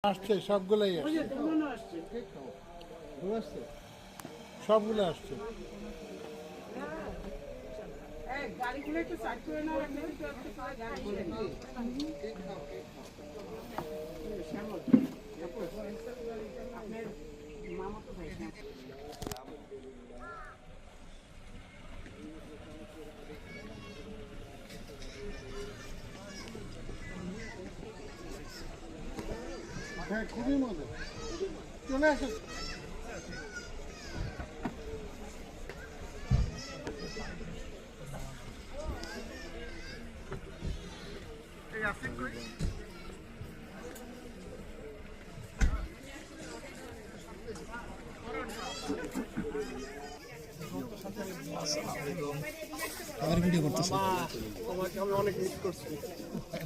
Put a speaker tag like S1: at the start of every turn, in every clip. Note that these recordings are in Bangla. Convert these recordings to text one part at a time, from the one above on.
S1: আসছে সবগুলাই আসছে সবগুলো আসছে
S2: গাড়িগুলো একটু সাইড করে না রাখলে আপনার মামা তো ভাই
S1: হ্যাঁ খুবই মজা চলে আসে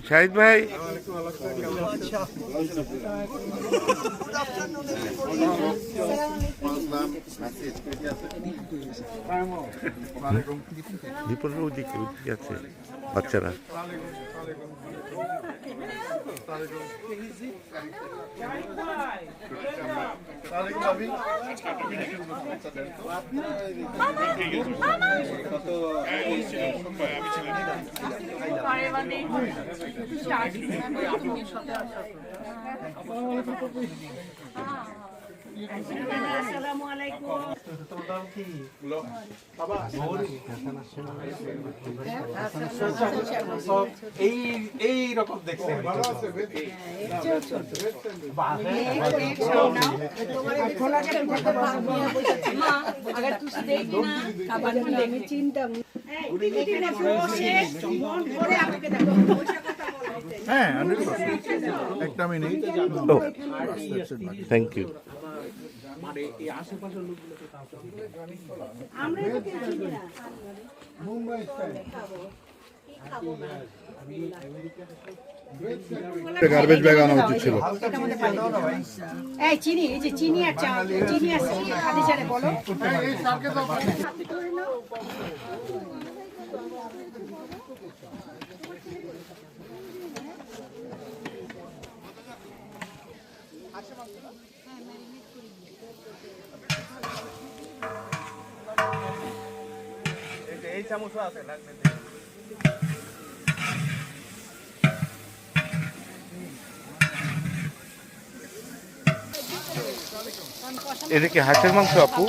S3: শাহিদ ভাই দীপনের ওদিকে আছে বাচ্চারা
S2: আসসালামু আলাইকুম
S4: এই রকম দেখতে
S1: হ্যাঁ 100% একটা মিনিট
S3: থ্যাংক ইউ
S4: মানে এই আশেপাশের লোকগুলোকে
S1: মুম্বাই স্টাইল
S3: গার্বেজ ব্যাগ আনা উচিত ছিল
S2: এই চিনি এই যে চিনি আর চিনি আছে খাদিজারে বলো
S1: এই স্যারকে তো
S4: এই চামচ আছে লাগবে
S3: এটা কি হাঁসের মাংস আপু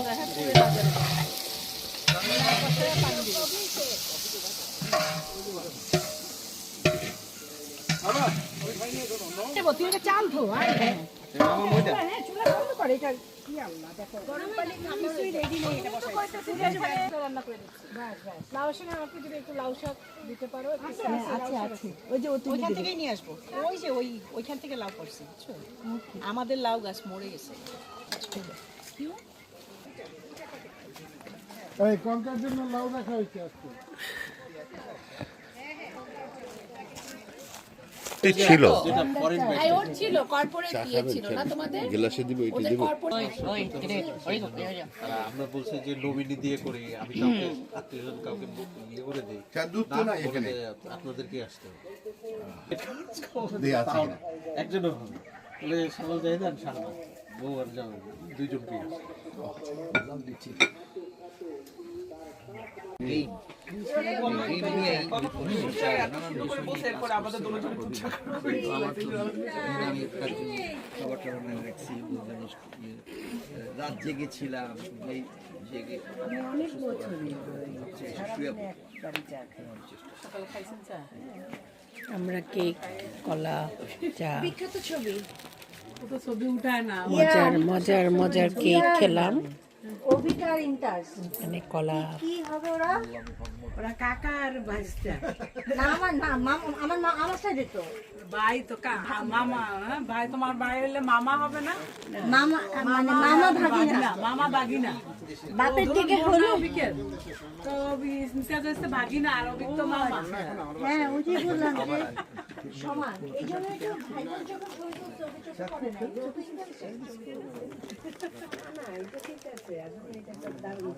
S2: তুই এটা চাল ধো চুলা বন্ধ করে এটা কি আল্লাহ দেখো গরম পানি কিছুই রেডি নেই এটা রান্না করে দিচ্ছি বাস বাস লাউ শাক আমাকে যদি একটু লাউ শাক দিতে পারো আছে আছে ওই যে ওইখান থেকেই নিয়ে আসবো ওই যে ওইখান থেকে লাউ করছি বুঝছো আমাদের লাউ গাছ মরে গেছে
S1: এই কঙ্কার জন্য লাউ রাখা হয়েছে আজকে
S3: ছিল
S5: ওর ছিল কর্পোরেট দিয়েছিল না তোমাদের
S3: গ্লাসে দিব এটা দিব
S4: আমরা বলছি যে নমিনি দিয়ে করি আমি কাউকে আত্মীয়জন কাউকে ইয়ে করে দেই
S3: দুধ তো না এখানে
S4: আপনাদেরকে আসতে হবে
S3: দিয়ে আছে
S4: একজন বলে সকাল যাই দেন সারা বউ আর যাও দুইজন পেয়ে
S6: রাত জেগেছিলাম
S5: আমরা কেক কলা চা
S2: বিখ্যাত ছবি
S5: ছবি উঠায় না মজার মজার মজার কেক খেলাম
S2: অভিকার ইন্টার্স
S5: এখানে কলা
S2: কি হবে ওরা
S5: ওরা কাকা আর ভাইস্তা
S2: না আমার আমার সাইডে তো
S5: ভাই তো মামা ভাই তোমার ভাই হলে মামা হবে না
S2: মামা মানে মামা ভাগিনা
S5: মামা বাগিনা
S2: বাপের থেকে হলো
S5: অভিকের তো ভাগিনা আর অভিক তো মামা
S2: হ্যাঁ ওই যে বললাম যে সমান এই জন্য একটু ভাই বোন যখন ছবি তুলছে ওকে চোখে পড়ে না চোখে ঠিক আছে না এটা ঠিক আছে এখন এটা একটা দারুণ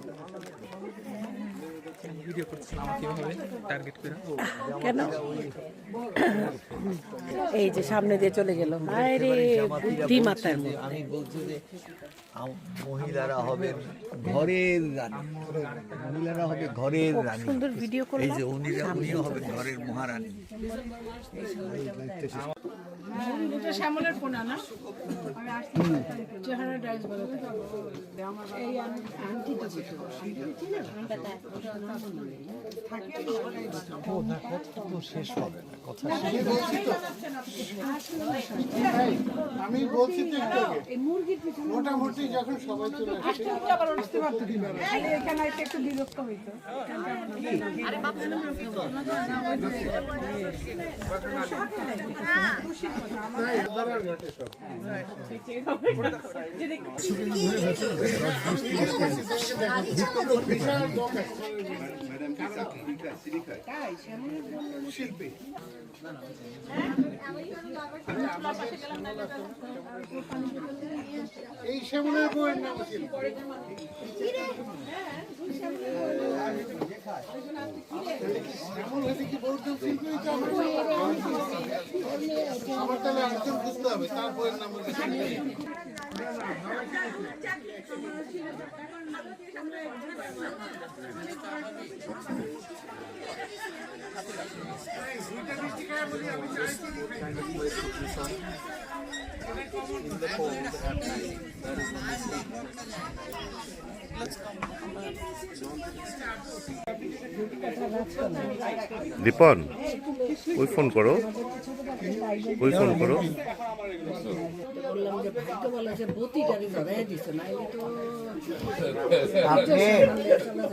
S7: ভিডিও করছিলাম কিভাবে টার্গেট করে
S5: কেন এই যে সামনে দিয়ে চলে গেল আরে বুদ্ধিমাতার মতো।
S6: আমি বলছি যে মহিলারা হবে ঘরের রানী, মহিলারা হবে ঘরের রানী।
S5: সুন্দর ভিডিও
S6: এই
S5: করলাম।
S6: যে উনিও হবে ঘরের মহারানী।
S2: এটা শ্যামলের পোনা না আমি আসছি চেহারা ডাইস বলে এই আন্টি তো
S3: শেষ হবে না কথা।
S1: আমি বলছি তো একটু আগে,
S2: এই মুরগির পিছনে
S1: মোটামুটি যখন সবাই চলে আসে
S2: আসতে উঠতে আবার উঠতে পারতো কিভাবে এখানে এসে একটু বিরক্ত হইতো
S1: শিল্পী এই শ্যামলের বইয়ের নাম ছিল শ্যামল হয়েছে কি বৌদ্ধ শিল্পী হয়েছে আমার তাহলে একজন বুঝতে হবে তার বইয়ের নাম হচ্ছে শিল্পী।
S3: দীপন ওই ফোন করো, ওই ফোন করো।
S5: বললাম যে ভাগ্য বলে যে বতিটারি ধরাই দিছে না এলে তো
S8: আপনি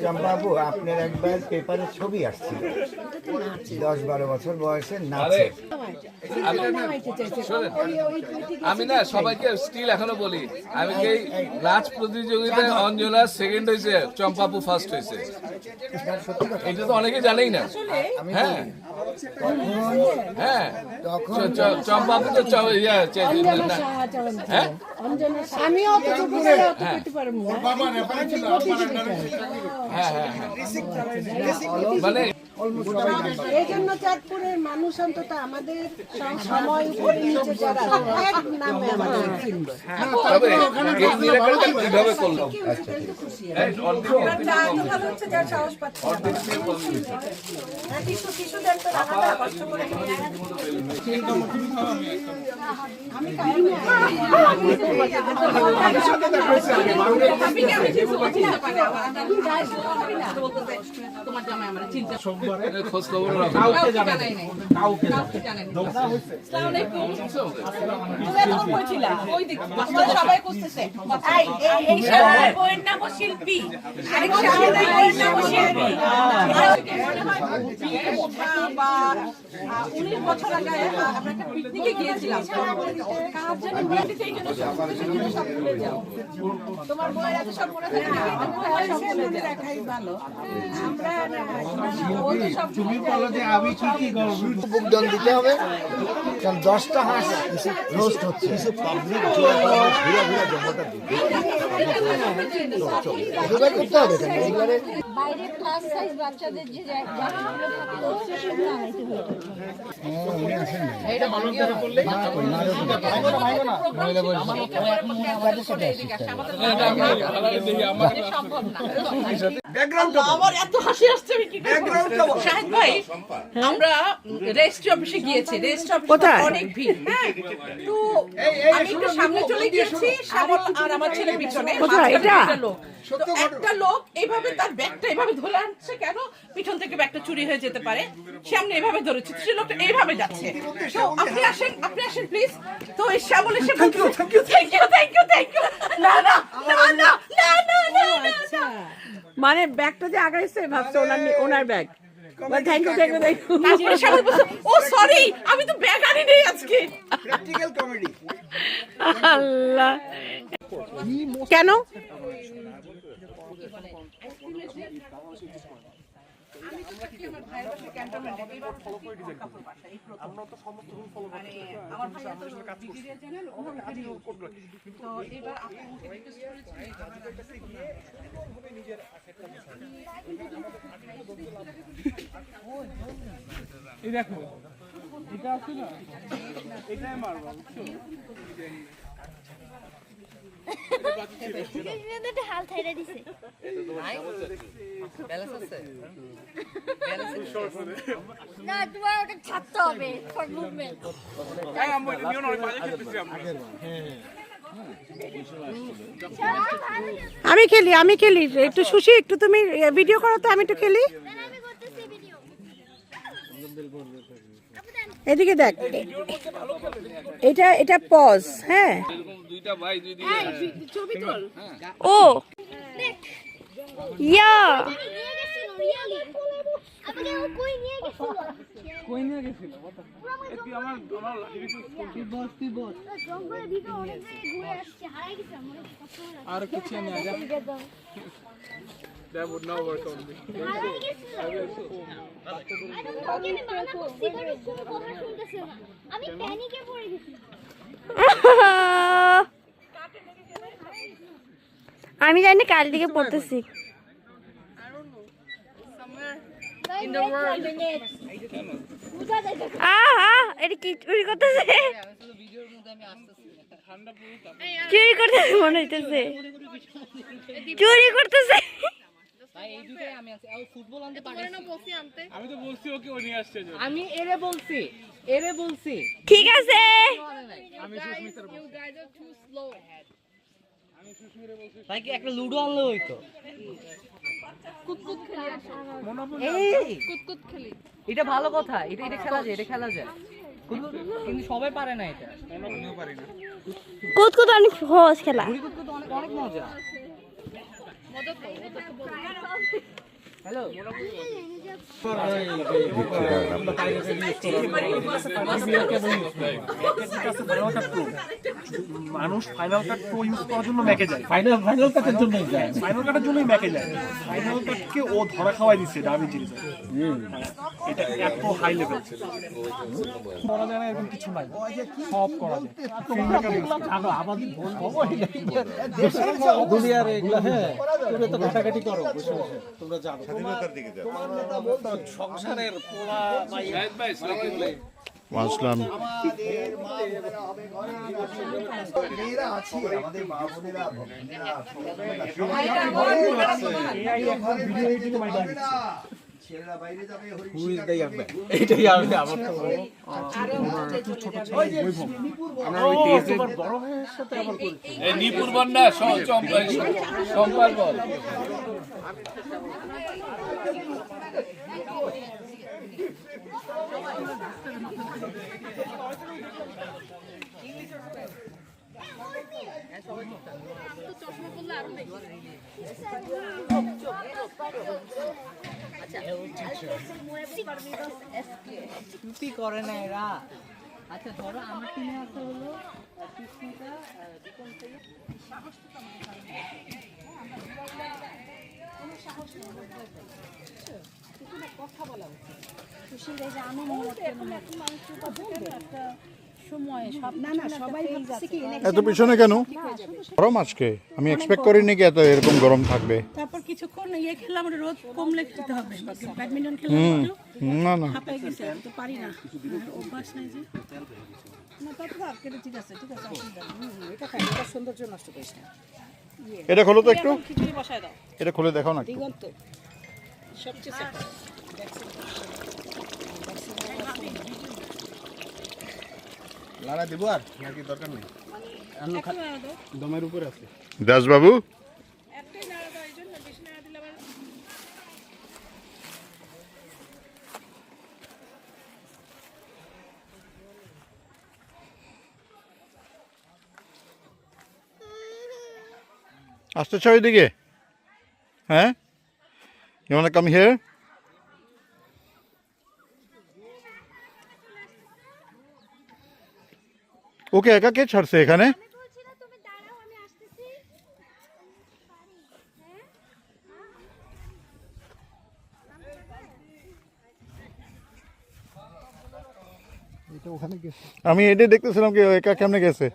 S8: চম্পাবু আপনার একবার পেপারে ছবি আসছিল 10-12 বছর বয়সে নাচে।
S7: আমি না সবাইকে স্টিল এখনো বলি আমি এই নাচ প্রতিযোগিতায় অঞ্জনা সেকেন্ড হয়েছে, চম্পাপু ফার্স্ট হয়েছে। এটা তো অনেকে জানেই না। হ্যাঁ হ্যাঁ চম্পাপু তো হ্যাঁ
S2: আমি অত চোখে করে অত করতে পারবো না
S1: বাবা রেফারেন্স ছিল
S7: হ্যাঁ হ্যাঁ মানে
S2: এই জন্য চাঁদপুরের মানুষ অন্তত আমাদের সময় উপরে নিচে যারা এক নামে আমাদের চিনবে
S7: তবে এই মিরাকলটা কিভাবে করলো?
S2: ভালো হচ্ছে যার সাহস পাচ্ছে শিশুদের তো রাখাটা কষ্ট করে
S7: খোঁজ খবর
S5: শিল্পী
S2: বা 19 বছর আগে আমরা একটা পিকনিকে গিয়েছিলাম তোমার বইয়ের এত সব মনে থাকে দেখাই ভালো আমরা
S8: তুমি বলো যে আমি কি কি করব, বুকডন দিতে হবে কারণ 10টা হাঁস রোস্ট হচ্ছে কিছু পাবলিক ঘুরে ঘুরে জমাটা দিবে জোগাড় করতে হবে কেন এবারে
S9: বাইরে ক্লাস সাইজ বাচ্চাদের যে জায়গাগুলো থাকতো সেগুলো আনাইতে হতো
S8: উনি আসেন না এইটা ভালো করে করলে মহিলা বলছে
S5: আমার এত হাসি আসছে আমি কি করব শাহিদ ভাই আমরা রেজিস্ট্রি অফিসে গিয়েছি রেজিস্ট্রি অফিসে অনেক ভিড় হ্যাঁ তো আমি একটু সামনে চলে গিয়েছি শ্যামল আর আমার ছেলে পিছনে একটা লোক এইভাবে তার ব্যাগটা এইভাবে ধরে আনছে কেন পিছন থেকে ব্যাগটা চুরি হয়ে যেতে পারে সামনে এইভাবে ধরেছে সে লোকটা এইভাবে যাচ্ছে তো আপনি আসেন প্লিজ তো এই শ্যামল এসে থ্যাংক ইউ না না না না না না না মানে ব্যাগটা যে আগাইছে ভাবছে ওনার ব্যাগ থ্যাংক ইউ তারপরে শ্যামল বলছে ও সরি আমি তো ব্যাগ আনি নেই আজকে
S8: প্র্যাকটিক্যাল কমেডি
S5: আল্লাহ কেন আমি তো থাকি আমার ভাইয়ের বাসায় ক্যান্টনমেন্টে, এবার কাপড় বাসা, এই প্রথম। মানে আমার ভাইয়া তো ব্রিগেডিয়ার জেনারেল, তো এবার আপনি রিকোয়েস্ট করেছিলেন।
S1: এই দেখো এটা আছে না, এটাই মারবা বুঝছো?
S9: হাল ছাইড়া দিছে না, তোমার ওটা ছাড়তে হবে ফর মুভমেন্ট।
S2: আমি খেলি একটু সুশি, একটু তুমি ভিডিও করো তো, আমি একটু খেলি।
S9: আমি করতেছি ভিডিও।
S2: এদিকে দেখ, এটা পজ। হ্যাঁ,
S7: দুইটা ভাই যদি
S5: ছবি তোল।
S2: ও ইয়া
S9: নিয়ে গেছিল রিয়েলি। আমাকে ও কই নিয়ে গেছিল?
S1: কই নিয়ে গেছিল তুই? আমার
S9: জঙ্গলের ভিতরে অনেক জায়গায় ঘুরে আসছে, হারাই গেছে আমার কষ্ট লাগে।
S1: আর কিছু না, যা that would not work on me.
S9: হারাই গেছিল। আরে ওকে বানা করছি করে কোনো কথা শুনতেছে না। আমি প্যানিকে পড়ে গেছি।
S10: আমি জানি কার দিকে পড়তেছি।
S9: In the world.
S10: এটা কি চুরি করতেছে? চুরি করতেছে মনে হইতেছে, চুরি করতেছে।
S1: আমি তো বলছি ওকে ও নিয়ে আসছে।
S5: আমি এরে বলছি
S10: ঠিক আছে,
S1: আমি সুস্মিতার
S4: তাই কি একটা লুডো আনলে হইতো? এটা ভালো কথা, এটা খেলা যায় কিন্তু সবাই পারে না এটা।
S10: কুতকুত অনেক সহজ খেলা।
S4: অনেক মজা। হ্যালো,
S1: মানুষ ফাইনাল কাট প্রো ইউজ করার জন্য ম্যাকে যায়। ফাইনাল কাটের জন্যই যায়, ফাইনাল কাটের জন্যই ম্যাকে যায়। ফাইনাল কাটকে ও ধরা খাওয়াই দিচ্ছে ডাভিঞ্চি রিজলভ। এটা এত হাই লেভেল করা যায় না, এরকম কিছু নাই, সব করা যায়।
S4: দুনিয়ার এগুলা, হ্যাঁ তুমি তো কাটাকাটি করো, বসে বসে তোমরা জানো সংসারের পোড়া
S7: শাহিদ ভাই সাকিব ভাই
S3: আসলাম।
S8: মেয়েরা আছে, আমাদের মা বোনেরা, ভগ্নীরা, ছেলেরা বাইরে যাবে,
S4: এইটাই আমি আমার তো
S1: বড় ভাইয়ের সাথে আবার করেছি।
S7: এই নিপুর বন্যা সম্পার বল।
S4: চুপি করে না এরা। আচ্ছা ধরো আমার টিমে আছে হলো সুস্মিতা, দীপন থেকে
S2: কথা বলা উচিত। খুশি রে যে আমি সময় সব না সবাই ভাবছে কি
S3: এত পিছনে কেন? গরম আজকে, আমি এক্সপেক্ট করিনি কি এত এরকম গরম থাকবে।
S2: তারপর কিছুক্ষণ ইয়ে খেলাম, রোদ কমলে খেতে হবে। ব্যাডমিন্টন খেলাম,
S3: না না
S2: হাঁপাই গেছে, আমি তো পারি না, অভ্যাস নাই যে। না তত কেটে ঠিক আছে অসুবিধা নেই। এটা খাই, এটা সৌন্দর্য নষ্ট করিস না।
S3: এটা খোলো তো একটু,
S2: খিচুড়ি বসায় দাও।
S3: এটা খুলে দেখাও না একটু।
S2: দিগন্ত সবচেয়ে সেট
S8: লাড়া দিব আর নাকি দরকার নেই?
S1: দমের উপরে আছে
S3: দাস বাবু।
S2: একটাই নাড়া দাও, এই জন্য বেশি নাড়া দিলে আবার
S3: আসতেছ ওইদিকে? হ্যাঁ, you wanna come here? ওকে একা কে ছাড়ছে এখানে?
S8: ওখানে গেছে।
S3: আমি এটাই দেখতেছিলাম কি একা কেমনে গেছে।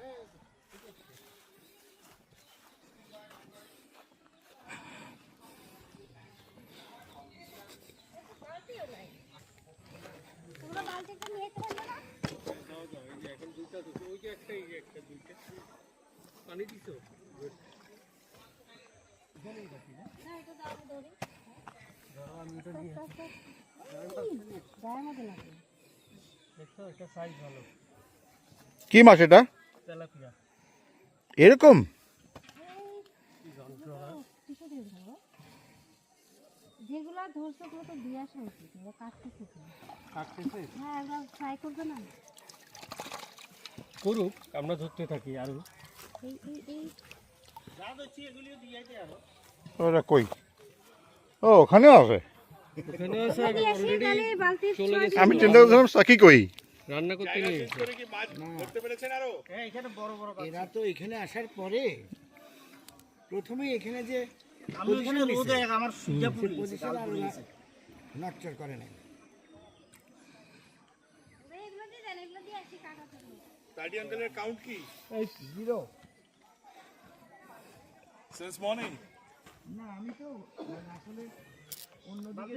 S3: কি মাছ এটা? এরকম
S2: যেগুলা ধরছে ওগুলো তো দিয়ে আসা উচিত, কাটতেছে হ্যাঁ এগুলো ফ্রাই করবে না
S1: করুক, আমরা ধরতে থাকি আরো।
S3: ওরা কই? ও ওখানেও আছে। আমি চিন্তা করছিলাম সাকি কই
S1: রান্না করতে নিয়ে
S8: এরা তো এখানে আসার পরে প্রথমেই এখানে যে নকচর করে নাই। জিরো না, আমি তো আসলে অন্যদিকে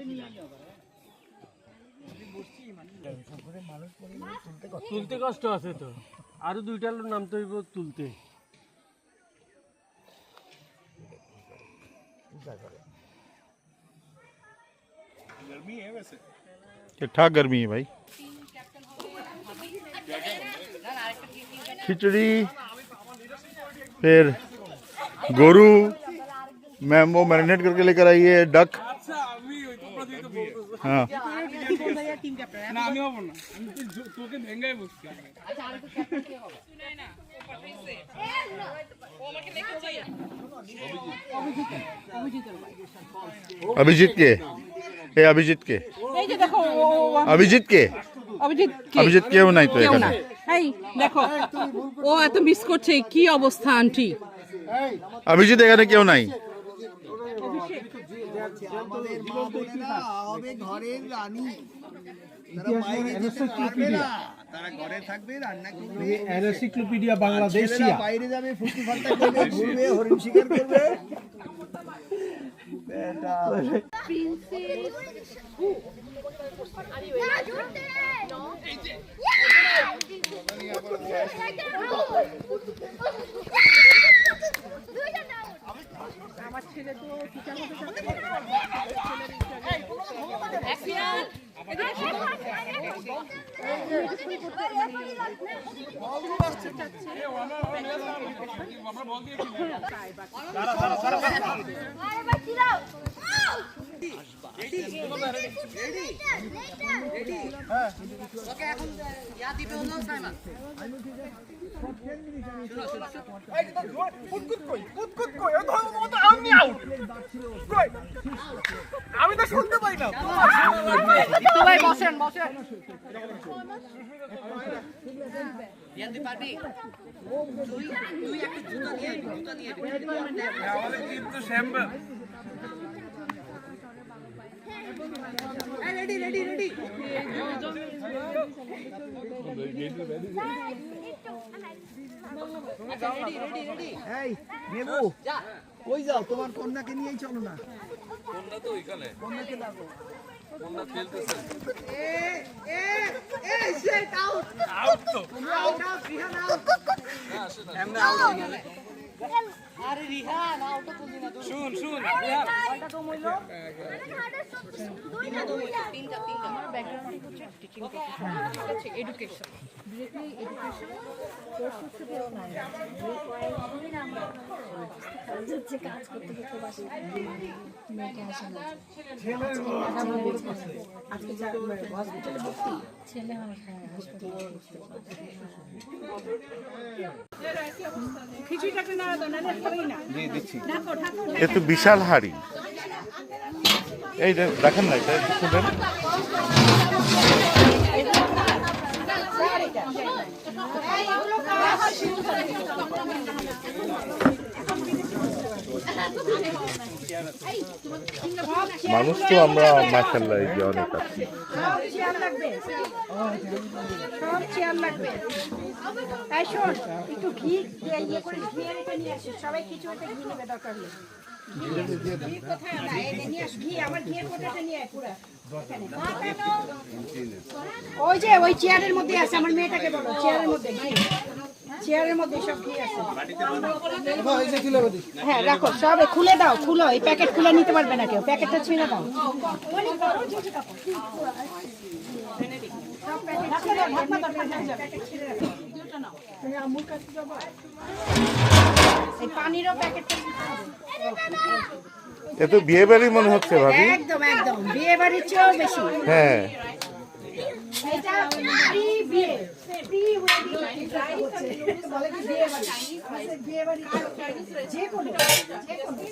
S8: মানুষ
S1: তুলতে কষ্ট আছে তো, আরো 2টা লোক নামতে হইব তুলতে।
S3: ठा गर्मी है भाई। खिचड़ी, फिर गोरू वो मैरिनेट करके लेकर आई है डक। हाँ अभिजीत के अभिजीत के अभिजीत के अभिजीत কেউ নাই তো এখানে।
S5: এই দেখো ও এত মিস করছে, কি অবস্থা আন্টি।
S3: অভিজিৎ এখানে কেউ নাই।
S6: আমাদের মা বোনেরা হবে ঘরের রানী, তারা বাইরে যেতে পারবে না, তারা ঘরে থাকবে, রান্না করবে,
S1: এনসাইক্লোপিডিয়া বাংলাদেশিয়া
S6: বাইরে যাবে, ফুর্তি ফার্তা করবে, ঘুরবে, হরিণ শিকার করবে। বেটা
S5: আমার ছেলে তো টিচার হতে
S1: আমি তো শুনতে পাই না।
S5: বসেন বসেন রেডি রেডি রেডি
S6: এই নেবু কই যাও? তোমার কন্যাকে নিয়েই চলো না।
S7: কন্যা তো ওইখানে,
S6: কন্যাকে লাগো,
S7: কন্যা খেলতেছে।
S5: সেট আউট
S1: আউট তো
S5: আউট আউট রিহান আউট
S7: এমনি আউট
S5: আরে রিহান আউট তো তুই না
S7: শুন শুন
S5: এটা তো মইলো তিনটা আমার ব্যাকগ্রাউন্ড হচ্ছে টিচিং প্রফেশন, ঠিক আছে, এডুকেশন ডিরেক্টলি এডুকেশন কোর্স হচ্ছে পুরো নাই কয়েকদিন আমরা হচ্ছে কাজ করতে করতে বাসায় মেয়েকে আসে না আজকে হসপিটালে ভর্তি ছেলে হাসপাতালে খিচুড়িটাকে না দাও না খাবেই না ঢাকো ঢাকো
S3: এ তো বিশাল হাড়ি। এই দেখেন না এটা শুনেন। মানুষ তো আমরা মাশাআল্লাহ এই যে অনেক আছি।
S2: সব চেয়ার লাগবে, সব চেয়ার লাগবে। এই শোন, একটু ঘি দিয়ে ইয়ে করে ঘি এনে নিয়ে আসিস, সবাই খিচুড়িতে ঘি নেবে দরকার নেই। ঘি কোথায় আনা? এই যে নিয়ে আস ঘি, আমার ঘিয়ের কোটাটা নিয়ে আয় পুরা। ওই যে ওই চেয়ারের মধ্যে আছে, আমার মেয়েটাকে বলো চেয়ারের মধ্যে ঘি, চেয়ারের মধ্যে সব ঘি আছে। হ্যাঁ রাখো, সব খুলে দাও, খুলো, এই প্যাকেট খুলে নিতে পারবে না কেউ, প্যাকেটটা ছিঁড়ে দাও। এই পানিরও প্যাকেটটা
S3: এ তো বিয়ে বাড়ি মনে হচ্ছে ভাবি।
S2: একদম একদম বিয়ে বাড়ির চেয়েও বেশি।
S3: হ্যাঁ
S2: এটা প্রি বিয়ে, প্রি ওয়েডিং হচ্ছে, বলে কি বিয়ে বাড়ি, বিয়ে বাড়ি যে কোনো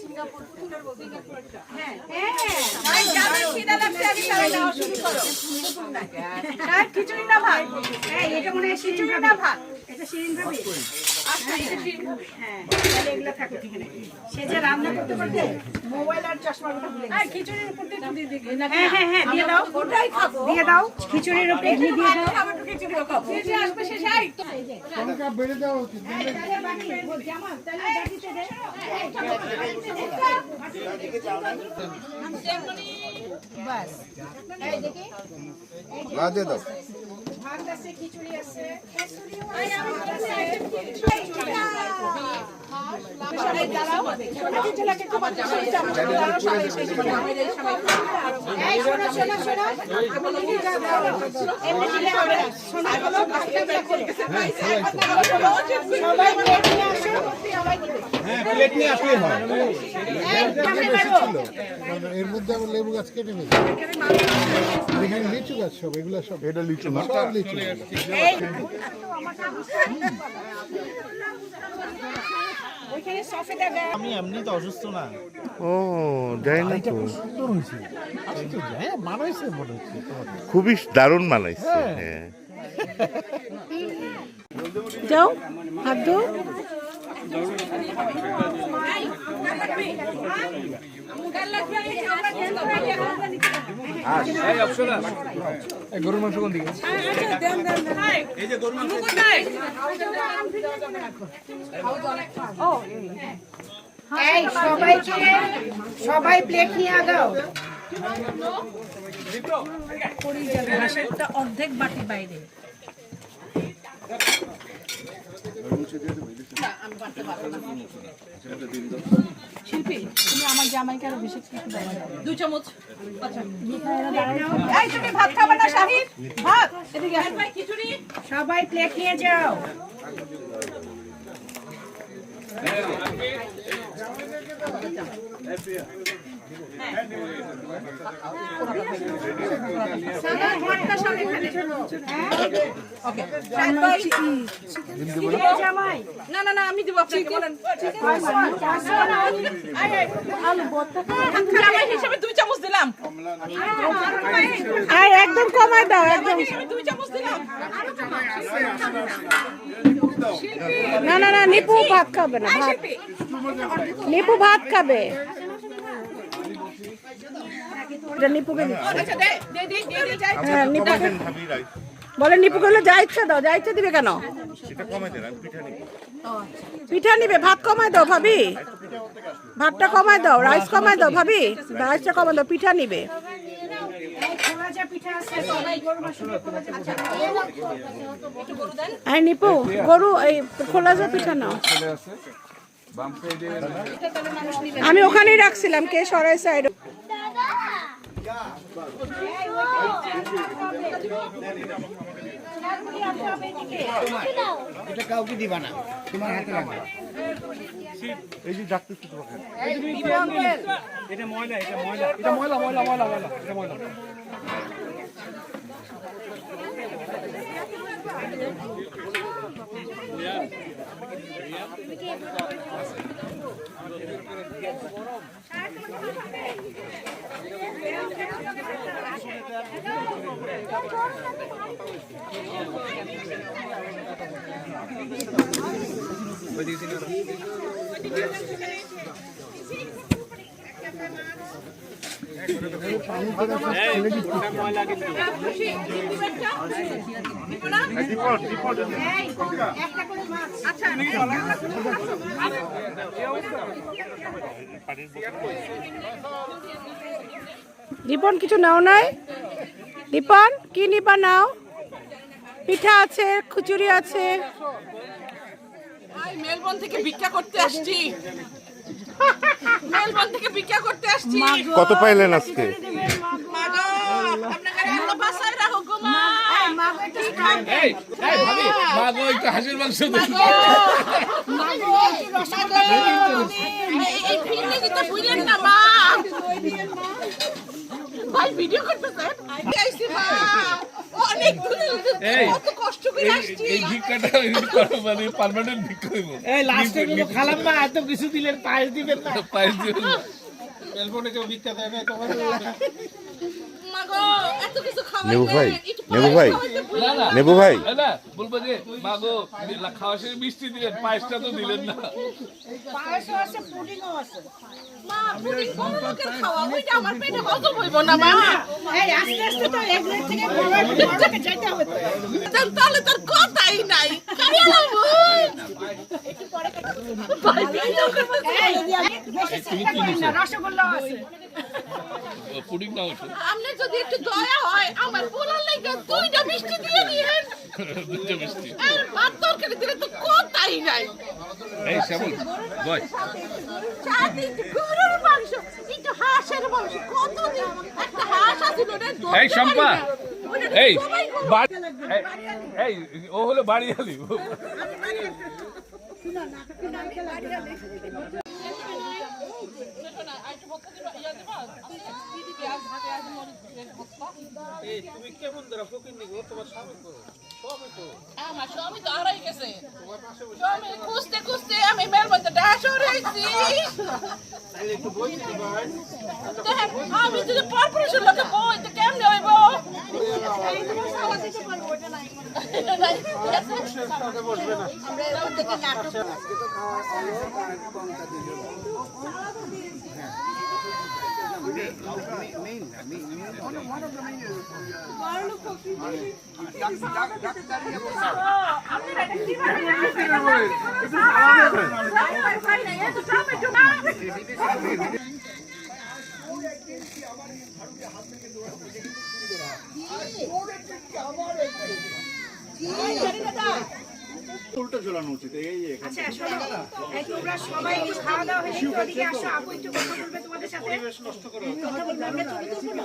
S2: সিঙ্গাপুর হ্যাঁ হ্যাঁ যারা খিদা লাগছে আমি তারা নাও শুরু করো। আর খিচুড়ি না ভাত, হ্যাঁ এটা মনে হয় খিচুড়ি না ভাত, এটা শিরিন ভাবি। আচ্ছা এটা শিরিন ভাবি, হ্যাঁ তাহলে এগুলা থাকো এখানে। সে যে রান্না করতে করতে মোবাইল আর চশমাটা ভুলে গেছে। আর খিচুড়ির উপর দিয়ে দিই না। হ্যাঁ হ্যাঁ হ্যাঁ দিয়ে দাও, ওটাই খাবো, দিয়ে দাও খিচুড়ির উপর ঘি দিয়ে দাও। খাবো তো খিচুড়িও খাবো, যে আসবে সে যাই তো। সংখ্যা বেড়ে দেওয়া উচিত। তাহলে বাকি জামাল তাহলে বাকিতে দে। বাস এই দেখি
S8: রাধে দাও।
S2: ভাত আছে, খিচুড়ি আছে,
S8: প্লেট নিয়ে আসলে হয়। এর মধ্যে আবার লেবু গাছ কেটে নিয়েছে, এখানে লিচু গাছ সব, এগুলো সব এটা লিচু না, সব লিচু।
S6: আমি এমনি তো অসুস্থ না।
S3: ও যাই না তো,
S6: মানাইছে মনে হচ্ছে।
S3: খুবই দারুণ মানাইছে। হ্যাঁ
S2: যাও হাত ধো।
S7: গরুর মাংস কোন দিকে?
S5: এই যে গরুর মাংস কোথায়?
S2: এই সবাই প্লেট নিয়ে আগাও।
S5: ঘাসেরটা অর্ধেক বাটি বাইরে। শিল্পী তুমি আমার জামাইকে আরো বেশি কিছু দাও, 2 চামচ। আচ্ছা এই তুমি ভাত খাবে না শাহিদ? ভাত এদিকে আসো। ভাই খিচুড়ি
S2: সবাই প্লেট নিয়ে যাও।
S5: সাদা ভাতটা সাথে খাবে। ওকে
S2: জামাই
S5: না না না আমি দেব আপনাকে, বলেন।
S2: আলু ভর্তা
S5: জামাই হিসেবে 2 চামচ দিলাম।
S2: আর একদম কমাই দাও, একদম।
S5: 2 চামচ দিলাম।
S2: না না না নিপু ভাত খাবে না, ভাত নিপু ভাত খাবে। এটা নিপুকে দিচ্ছি।
S5: আচ্ছা দে দে দে দে যাই।
S2: হ্যাঁ নিপুকে বলে, নিপু করলে যা ইচ্ছা দাও, যা ইচ্ছা দিবে কেন? পিঠা নিবে, ভাত কমাই দাও ভাবি, ভাতটা কমাই দাও, রাইস কমাই দাও ভাবি, রাইসটা কমাই দাও, পিঠা নিবে। আর নিপু গরু এই খোলা যা পিঠা নাও। আমি ওখানেই রাখছিলাম, কে সরাই সাইড।
S8: এটা কাউকে দিবা না, তোমার হাতে রাখবা।
S1: এই যে ডাকতেছি তোমাকে, এটা ময়লা, এটা ময়লা, এটা ময়লা ময়লা ময়লা ময়লা, এটা ময়লা।
S2: দীপন কিছু নাও নাই? দীপন কি নিবা নাও? পিঠা আছে, খিচুড়ি আছে।
S5: মেলবোর্ন থেকে ভিক্ষা করতে আসছি। মেলবোর্ন থেকে ভিক্ষা করতে আসছি।
S3: কত পাইলেন আজকে?
S5: মাগো, আপনাকে আল্লাহ বাঁচায় রাখো গো মা।
S7: এই ভাবি মাগো একটু হাঁসের মাংস দেন।
S5: এই ফিরনি দিতে ভুলেন না মা। ভাই ভিডিও করতেছেন? আইসি মা। অনেক দূরে কত কষ্ট করে আসছি।
S7: এই ভিক্ষাটা মানে পার্মানেন্ট ভিক্ষা হইব।
S8: এই লাস্টে গুলো খালাম না, এত কিছু দিলেন, পায়েস দিবেন না।
S7: পাইস দিবেন না।
S8: মেলবোর্নে কেউ ভিক্ষা দেয় না তোমার।
S5: মাগো, এত কিছু খাওয়াই
S3: নেবু ভাই,
S5: একটু
S3: নেবু ভাই,
S7: না না
S3: নেবু ভাই,
S7: না বলবো যে মাগো খাওয়া শেষে মিষ্টি দিলেন, পায়েসটা তো দিলেন না।
S2: পায়েসও আছে, পুডিংও আছে।
S5: মা পুডিং বড় লোকের খাওয়া, ওইটা আমার পেটে হজম হইব না মা।
S2: এই আস্তে আস্তে তো এক মিনিট থেকে বড় যাইতে হবে তো।
S5: তাহলে তোর কথাই নাই। কারিয়া লাগবো। একটু পরে ভাই ভিডিও করব।
S2: এই বেশি চিন্তা করেন না, রসগোল্লাও আছে।
S7: পুডিং না হইতো।
S5: আপনি যদি একটু দয়া হয় আমার পোলার লাগা দুইটা মিষ্টি দিয়ে দিয়েন।
S7: দুটো মিষ্টি।
S5: আর ভাত তরকারি দিলে তো কথাই নাই।
S7: এই শ্যামল বয়।
S5: চাঁদি গরুর মাংস, একটু হাঁসের মাংস, কতদিন একটা হাঁস আছিল রে।
S7: এই শম্পা, এই বাড়ি এই ও হলো বাড়িয়ালি।
S8: তুমি কেমন ধরা ফকির নিগো, তোমার স্বামী তো সবই তো
S5: আমার স্বামী তো হারাই গেছে। স্বামী খুঁজতে খুঁজতে আমি মেলবোর্নে ডাশ হয়েছি।
S8: একটু বই দিতে পারেন।
S5: আমি যদি কর্পোরেশন লোকে বই তো কেমনে হইব?
S8: বসবে না।
S6: আজকে তো খাওয়া অনেক কমটা দিল উল্টো ঝোলানো উচিত। এই
S2: আচ্ছা শোনো, এই তোমরা সবাই খাওয়া দাওয়া হয়ে গেছে, ওদিকে আসো, আপু একটু কথা বলবে তোমাদের সাথে। কথা বলবে, আমরা ছবি তুলবো না?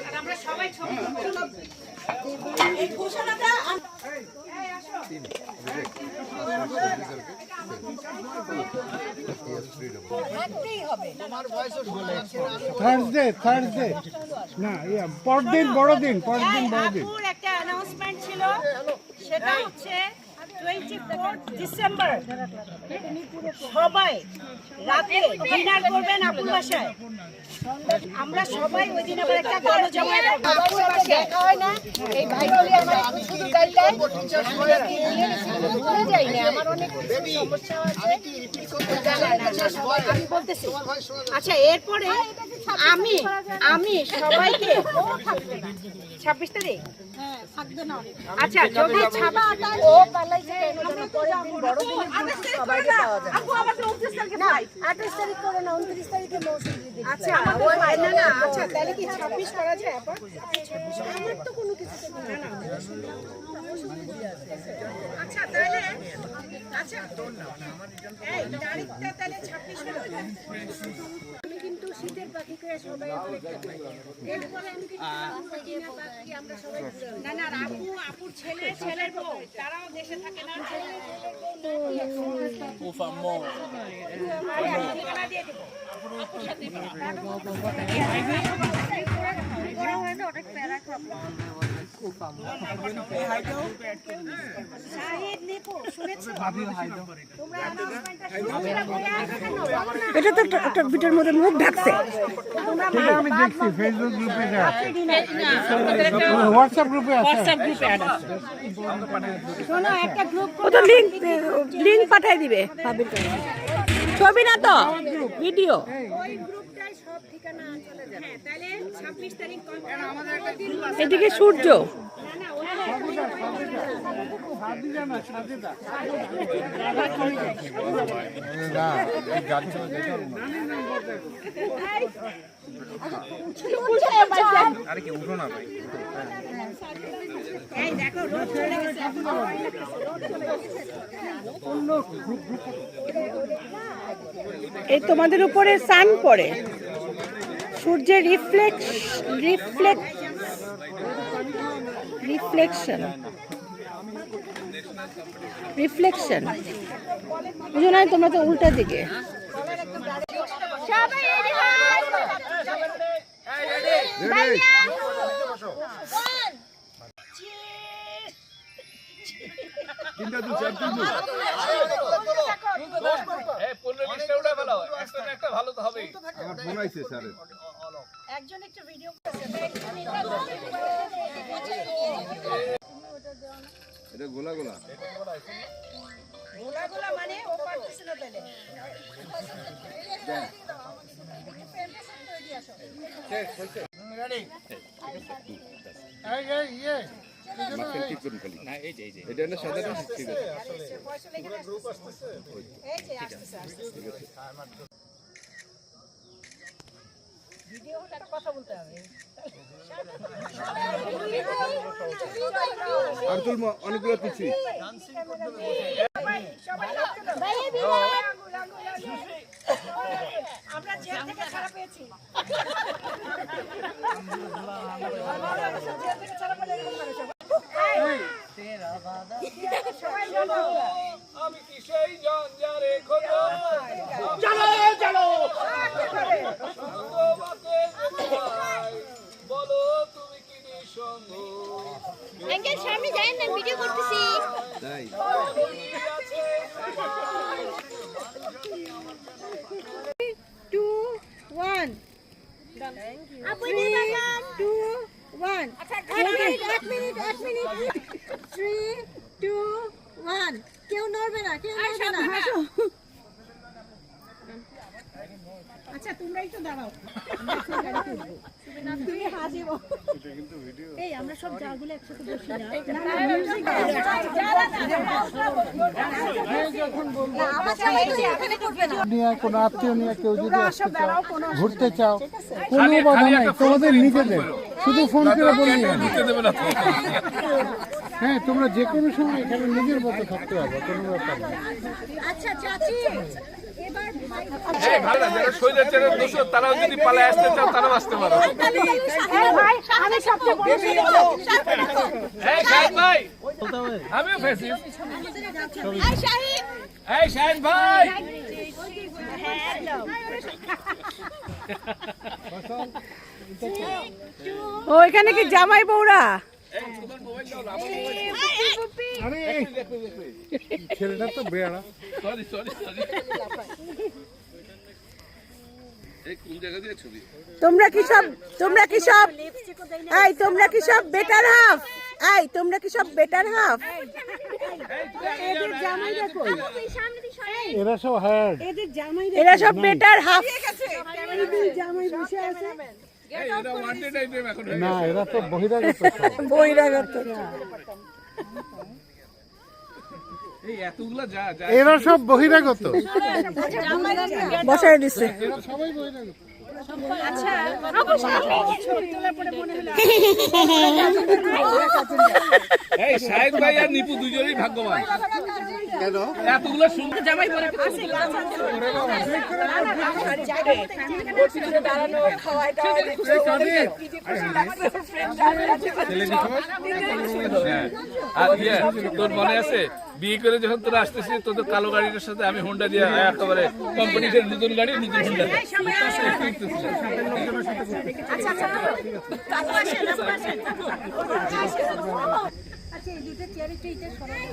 S2: আর আমরা সবাই ছবি তুলবো। এই ঘোষণাটা এই আসো। একটাই হবে।
S8: থার্সডে না, পরদিন বড়দিন, পরদিন বড়দিন।
S2: আপুর একটা অ্যানাউন্সমেন্ট ছিল, সেটা হচ্ছে 24 ডিসেম্বর সবাই রাতে ডিনার করবেন আপুর বাসায়। আমরা সবাই ওই দিন আবার একটা গালো জমায় আপুর বাসায় দেখা হয় না। এই ভাই বলি আমার শুধু গাইটাই ভুলে যাই না, আমার অনেক সমস্যা আছে আমি বলতেছি। আচ্ছা এরপরে আমি সবাইকে 26 তারিখ আচ্ছা যদি ও পালাইছে পরের দিন বড় দিনের সবাইকে পাওয়া যায়। আপু আমাদের 29 তারিখে ফ্লাইট, 28 তারিখ করে না 29 তারিখে মৌসুমী দিদি। আচ্ছা ওই না না, আচ্ছা তাহলে কি 26 করা যায় আপা? আমার তো কোনো কিছু না না। আচ্ছা তাহলে আচ্ছা এই তারিখটা তাহলে 26 করে আমি কিন্তু শীতের পাখি করে সবাই অপেক্ষা করি। এরপরে আমি কিন্তু আমরা সবাই না না আপুর ছেলের বউ তারাও দেশে থাকে না। এটা তো একটা ভিডিওর মধ্যে মুখ ঢাকছে।
S8: আমি দেখছি ফেসবুক গ্রুপে আছে, হোয়াটসঅ্যাপ গ্রুপে আছে।
S2: শোনো একটা গ্রুপ লিংক পাঠাই দিবে ভাবির কাছে।
S5: ছবি না তো ভিডিও।
S2: ওই গ্রুপটায় সব ঠিকানা চলে যাবে। হ্যাঁ, তাহলে 26 তারিখ
S5: এদিকে সূর্য। এই তোমাদের উপরে সান পড়ে, সূর্যের রিফ্লেকশন বুঝো না, তোমরা তো উল্টা দিকে।
S9: সবাই রেডি হন। ভাইয়া 1
S3: 3 2 4 3 2
S7: 15-20টা উঠে ফেলাও, একটা ভালো তো হবেই।
S3: আমার ফোন আইছে স্যার,
S2: একজন একটু ভিডিও
S3: এটা গোলা গোলা
S2: গোলা মানে ও পারতেছে না তাহলে।
S3: ঠিক করুন খালি। এটা না সাদাটা ঠিক আছে। আর তুল অনেকগুলো তুলছি।
S2: আমরা জেল থেকে ছাড়া পেয়েছি।
S7: আমি কি সেই জঞ্জারে খোঁজো, বলো তুমি কি নিঃসঙ্গ।
S9: আঙ্কেল সামনে যাই না, ভিডিও করতেছি।
S3: তাই
S2: 2 1
S9: আপু এদিকে তাকান।
S2: 2 1 1 মিনিট 3 2 1 কেউ নড়বে না, কেউ নড়বে না। হাসো। আচ্ছা তোমরা একটু দাঁড়াও, তুমি হাসিও। এই আমরা সব জাগুলো একসাথে বসি না, মিউজিক
S8: নিয়ে কোনো আত্মীয় নিয়ে কেউ যদি আসতে চাও, ঘুরতে চাও, কোনো বাধা নাই, তোমাদের নিজেদের শুধু ফোন করে বললেই হবে।
S7: দিতে দেবে না তো।
S8: হ্যাঁ, তোমরা যে কোনো সময় এখানে নিজের মতো থাকতে হবে, কোনো ব্যাপার না।
S2: আচ্ছা চাচি এবার
S7: এই ভালো না, যারা শৈলাচারের দোষর তারাও যদি পালায় আসতে চাও তারাও আসতে পারো।
S2: ভাই আমি সবচেয়ে বড়
S7: এই শাহিদ ভাই, আমিও ফেসিস। এই শাহিদ ভাই,
S5: ও এখানে কি জামাই বউরা?
S8: আরে ছেলেটা তো বেড়া।
S7: সরি। এই কোন জায়গা দিয়ে ছবি?
S5: তোমরা কি সব এই তোমরা কি সব বেটার হাফ? এই তোমরা কি সব বেটার হাফ?
S2: এদের জামাই দেখো,
S8: এরা সব হায়ার্ড।
S2: এদের জামাই
S5: এরা সব বেটার হাফ।
S2: এদের জামাই বসে আছে।
S7: এই এটা ওয়ান্টেড আইটেম এখন।
S8: না, এরা তো বহিরাগত সব।
S5: বহিরাগত।
S7: এই এতগুলা যা
S8: এরা সব বহিরাগত।
S5: বসায় দিছে।
S8: এরা সবাই বহিরাগত।
S2: আচ্ছা ছবি তোলার পরে মনে হলো
S7: এই শাহিদ ভাই আর নিপু দুজনেই ভাগ্যবান।
S8: কেন?
S7: এতগুলা সুন্দর জামাই পরে আর ইয়ে, তোর মনে আছে বিয়ে করে যখন তোরা আসতেছিস তোদের কালো গাড়িটার সাথে আমি হোন্ডা দিয়ে একেবারে কোম্পানির নতুন গাড়ি নতুন হোন্ডা
S2: আচ্ছা এই দুটো চেয়ার একটু ইতে সরাও।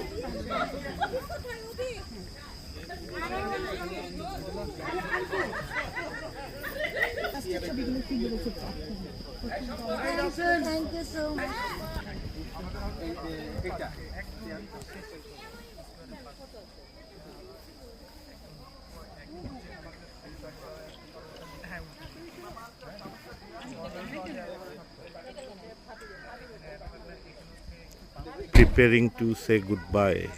S2: Thank you so much.
S3: Preparing to say goodbye.